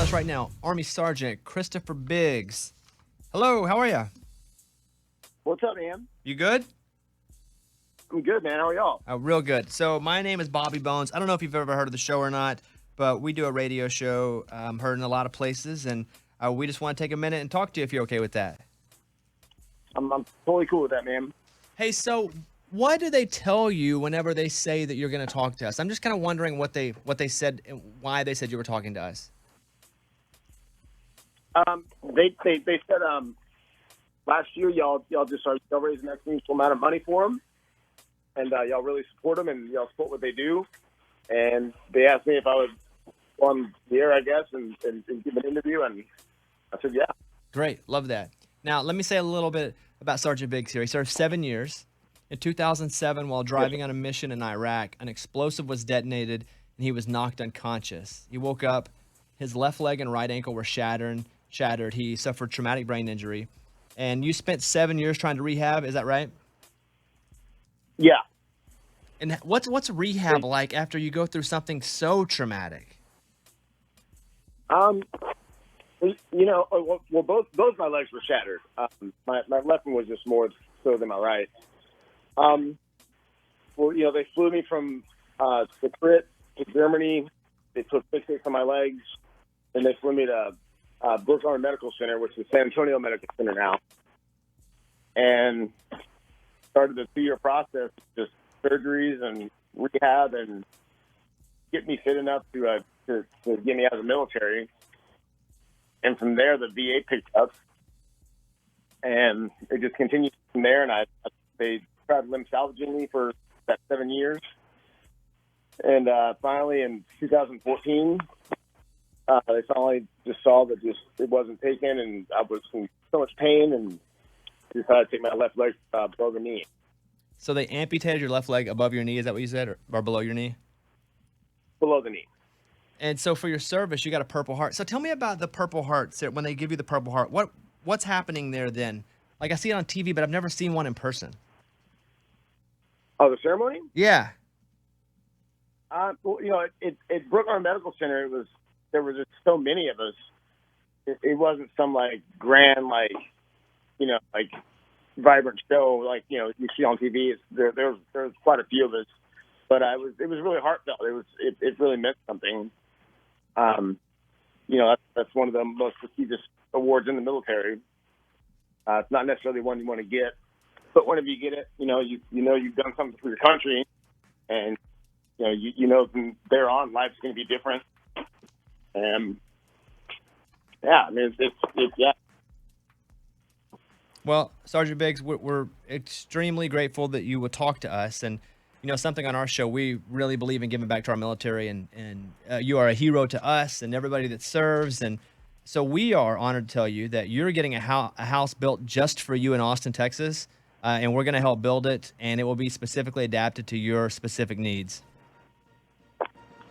us right now, Army Sergeant Christopher Biggs. Hello, how are you? What's up, man? You good? I'm good, man. How are y'all? Real good. So my name is Bobby Bones. I don't know if you've ever heard of the show or not, but we do a radio show heard in a lot of places, and we just want to take a minute and talk to you if you're okay with that. I'm totally cool with that, man. Hey, so what do they tell you whenever they say that you're going to talk to us? I'm just kind of wondering what they said and why they said you were talking to us. They said last year y'all just started raising that meaningful amount of money for them, and y'all really support them and y'all support what they do. And they asked me if I would go on the air, I guess, and give an interview, and I said yeah. Great, love that. Now let me say a little bit about Sergeant Biggs here. He served 7 years. In 2007, while driving on a mission in Iraq, an explosive was detonated and he was knocked unconscious. He woke up, his left leg and right ankle were shattered. He suffered traumatic brain injury. And you spent 7 years trying to rehab, is that right? Yeah. And what's rehab like after you go through something so traumatic? Well, both my legs were shattered. My left one was just more so than my right. They flew me from the Crit to Germany. They took 6 weeks on my legs, and they flew me to Brooks Army Medical Center, which is San Antonio Medical Center now, and started the 2-year process, just surgeries and rehab, and get me fit enough to get me out of the military. And from there, the VA picked up, and it just continued from there. And they tried limb salvaging me for about 7 years, and finally in 2014, they finally just saw that it wasn't taken, and I was in so much pain, and decided to take my left leg below the knee. So they amputated your left leg above your knee, is that what you said, or below your knee? Below the knee. And so for your service, you got a Purple Heart. So tell me about the Purple Heart. So when they give you the Purple Heart, what's happening there then? Like I see it on TV, but I've never seen one in person. Oh, the ceremony? Yeah. At Brooks Army Medical Center, there was just so many of us. It wasn't some like grand, like vibrant show like you see on TV. There was quite a few of us, but it was really heartfelt. It really meant something. That's one of the most prestigious awards in the military. It's not necessarily one you want to get, but whenever you get it, you've done something for your country, and from there on, life's going to be different. And yeah, I mean, it's yeah. Well, Sergeant Biggs, we're extremely grateful that you would talk to us. And, something on our show, we really believe in giving back to our military. And you are a hero to us and everybody that serves. And so we are honored to tell you that you're getting a house built just for you in Austin, Texas. And we're going to help build it. And it will be specifically adapted to your specific needs.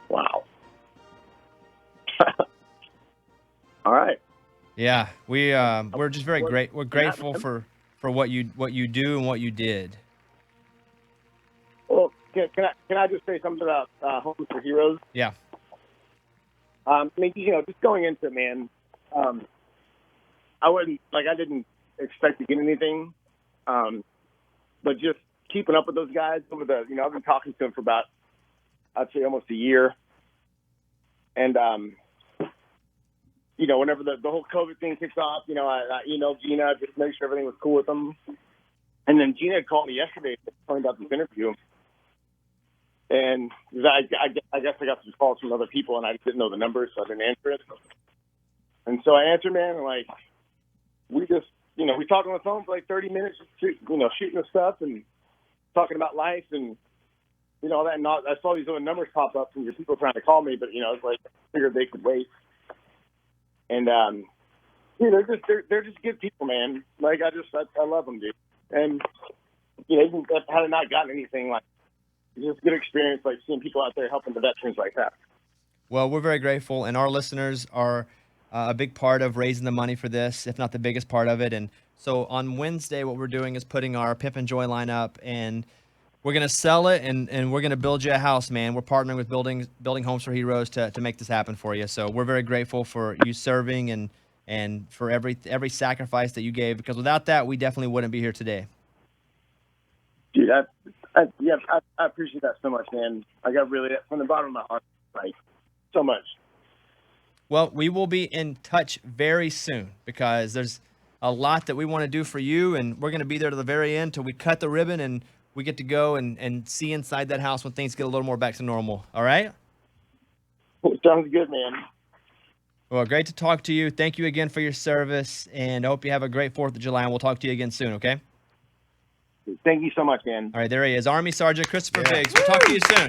Wow. All right. Yeah, we're just very great. We're grateful for what you do and what you did. Well, can I just say something about Homes for Heroes? Yeah. Just going into it, man, I didn't expect to get anything, but just keeping up with those guys over I've been talking to them for about, I'd say almost a year, and whenever the whole COVID thing kicks off, I emailed Gina just to make sure everything was cool with them. And then Gina had called me yesterday talking about this interview. And I guess I got some calls from other people, and I just didn't know the numbers, so I didn't answer it. And so I answered, man, and we just, we talked on the phone for 30 minutes, shooting the stuff and talking about life and, all that. And I saw these other numbers pop up from your people trying to call me, but, I figured they could wait. And, they're just good people, man. I love them, dude. And, even had I not gotten anything, it's just a good experience, seeing people out there helping the veterans like that. Well, we're very grateful, and our listeners are a big part of raising the money for this, if not the biggest part of it. And so on Wednesday, what we're doing is putting our Pip and Joy line up, and we're gonna sell it, and we're gonna build you a house, man. We're partnering with building homes for heroes to make this happen for you. So we're very grateful for you serving and for every sacrifice that you gave, because without that, we definitely wouldn't be here today. Dude, I appreciate that so much, man. I got really, from the bottom of my heart, like, so much. Well, we will be in touch very soon, because there's a lot that we want to do for you, and we're going to be there to the very end till we cut the ribbon and we get to go and see inside that house when things get a little more back to normal. All right? Sounds good, man. Well, great to talk to you. Thank you again for your service, and I hope you have a great 4th of July, and we'll talk to you again soon, okay? Thank you so much, man. All right, there he is, Army Sergeant Christopher Biggs. We'll talk to you soon.